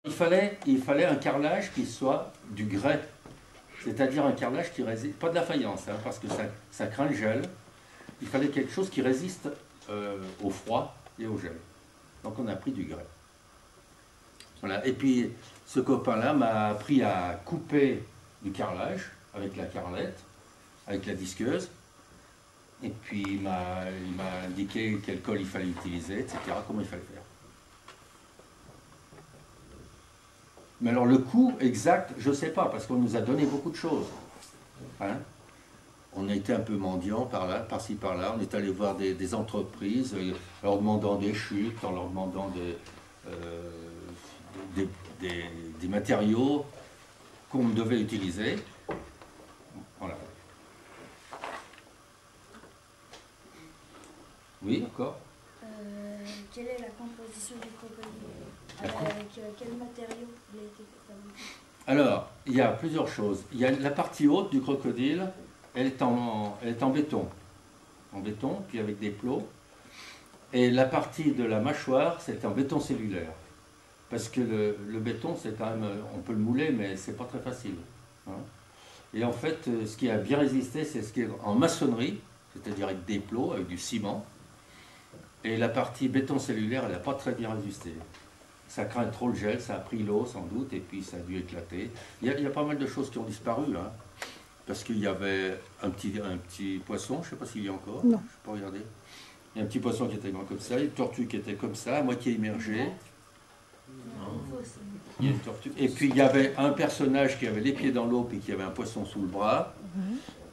Il fallait un carrelage qui soit du grès, c'est-à-dire un carrelage qui résiste, pas de la faïence, hein, parce que ça craint le gel. Il fallait quelque chose qui résiste au froid et au gel. Donc on a pris du grès. Voilà. Et puis ce copain-là m'a appris à couper du carrelage avec la carrelette, avec la disqueuse. Et puis il m'a indiqué quel col il fallait utiliser, etc., comment il fallait faire. Mais alors le coût exact, je ne sais pas, parce qu'on nous a donné beaucoup de choses. Hein? On a été un peu mendiant par-ci par-là, on est allé voir des entreprises, en leur demandant des chutes, en leur demandant des matériaux qu'on devait utiliser. Voilà. Oui, encore. Quelle est la composition du crocodile? Avec quel matériau il a été fabriqué? Alors, il y a plusieurs choses. Il y a la partie haute du crocodile, elle est en béton. En béton, puis avec des plots. Et la partie de la mâchoire, c'est en béton cellulaire. Parce que le béton, c'est quand même, on peut le mouler, mais c'est pas très facile. Hein. Et en fait, ce qui a bien résisté, c'est ce qui est en maçonnerie, c'est-à-dire avec des plots, avec du ciment. Et la partie béton cellulaire, elle n'a pas très bien résisté. Ça craint trop le gel, ça a pris l'eau sans doute, et puis ça a dû éclater. Il y a pas mal de choses qui ont disparu, hein, parce qu'il y avait un petit poisson, je ne sais pas s'il y a encore, non. Je peux regarder. Il y a un petit poisson qui était grand comme ça, une tortue qui était comme ça, à moitié immergée. Il y a une tortue. Et puis il y avait un personnage qui avait les pieds dans l'eau, puis qui avait un poisson sous le bras.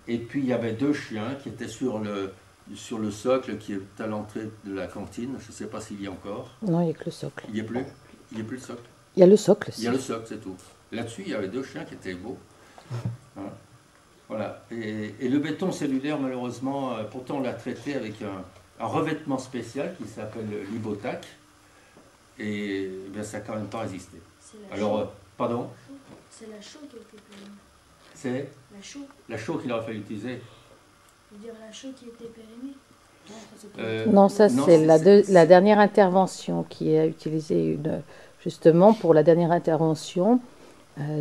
Et puis il y avait deux chiens qui étaient sur le socle qui est à l'entrée de la cantine. Je ne sais pas s'il y a encore. Non, il n'y a que le socle. Il n'y a plus? Il n'y a plus le socle? Il y a le socle. Il y a le socle, c'est tout. Là-dessus, il y avait deux chiens qui étaient beaux. Hein? Voilà. Et le béton cellulaire, malheureusement, pourtant on l'a traité avec un revêtement spécial qui s'appelle l'Ibotac. Et bien, ça n'a quand même pas résisté. Alors, pardon? C'est la chaux qui a été périmée. C'est la chaux? La chaux qu'il aurait fallu utiliser. Je veux dire la chaux qui a été périmée? Non, ça c'est la dernière intervention qui a utilisé justement pour la dernière intervention.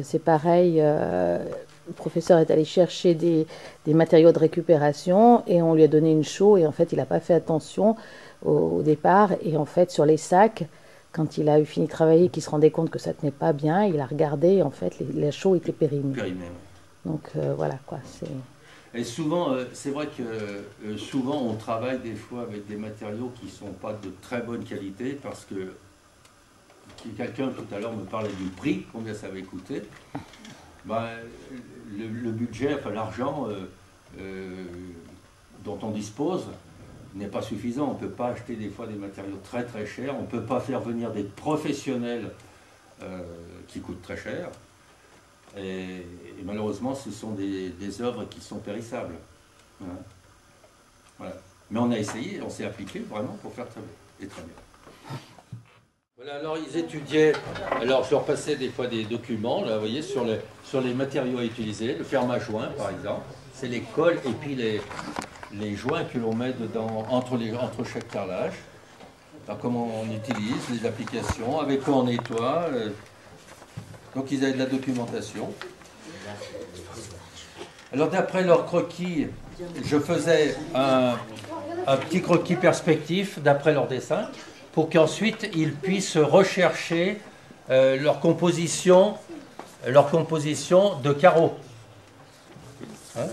C'est pareil, le professeur est allé chercher des matériaux de récupération et on lui a donné une chaux et en fait il n'a pas fait attention au départ et en fait sur les sacs, quand il a eu fini de travailler, qu'il se rendait compte que ça tenait pas bien, il a regardé et en fait la chaux était périmée. Donc voilà quoi, c'est... Et souvent, c'est vrai que souvent on travaille des fois avec des matériaux qui ne sont pas de très bonne qualité parce que quelqu'un tout à l'heure me parlait du prix, combien ça avait coûté. Ben, le budget, enfin l'argent dont on dispose n'est pas suffisant. On ne peut pas acheter des fois des matériaux très très chers, on ne peut pas faire venir des professionnels qui coûtent très cher. Et malheureusement, ce sont des œuvres qui sont périssables. Hein. Voilà. Mais on a essayé, on s'est appliqué vraiment pour faire très bien. Et très bien. Voilà, alors ils étudiaient, alors je leur passais des fois des documents, là, vous voyez, sur les matériaux à utiliser, le ferme à joint par exemple, c'est les cols et puis les joints que l'on met dedans, entre chaque carrelage. Alors comment on utilise, les applications, avec quoi on nettoie. Donc ils avaient de la documentation. Alors d'après leur croquis, je faisais un petit croquis perspectif d'après leur dessin pour qu'ensuite ils puissent rechercher leur composition de carreaux. Hein?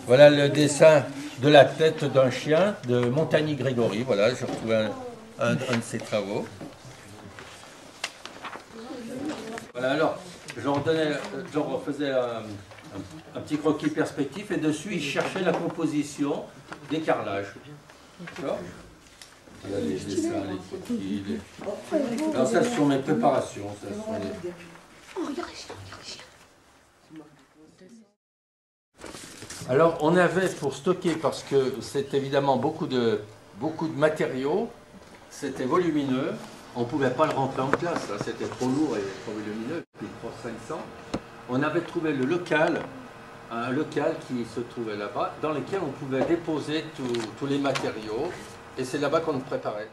Voilà le dessin de la tête d'un chien de Montagny Grégory. Voilà, j'ai retrouvé un de ses travaux. Voilà, alors, je leur faisais un petit croquis perspectif et dessus, ils cherchaient la composition des carrelages. D'accord ? Voilà les dessins, les croquis. Alors ça, ce sont mes préparations. Ça, Alors, on avait pour stocker, parce que c'est évidemment beaucoup de matériaux, c'était volumineux. On ne pouvait pas le rentrer en classe, hein. C'était trop lourd et trop volumineux, puis trop 500. On avait trouvé le local, un local qui se trouvait là-bas, dans lequel on pouvait déposer tous les matériaux, et c'est là-bas qu'on le préparait.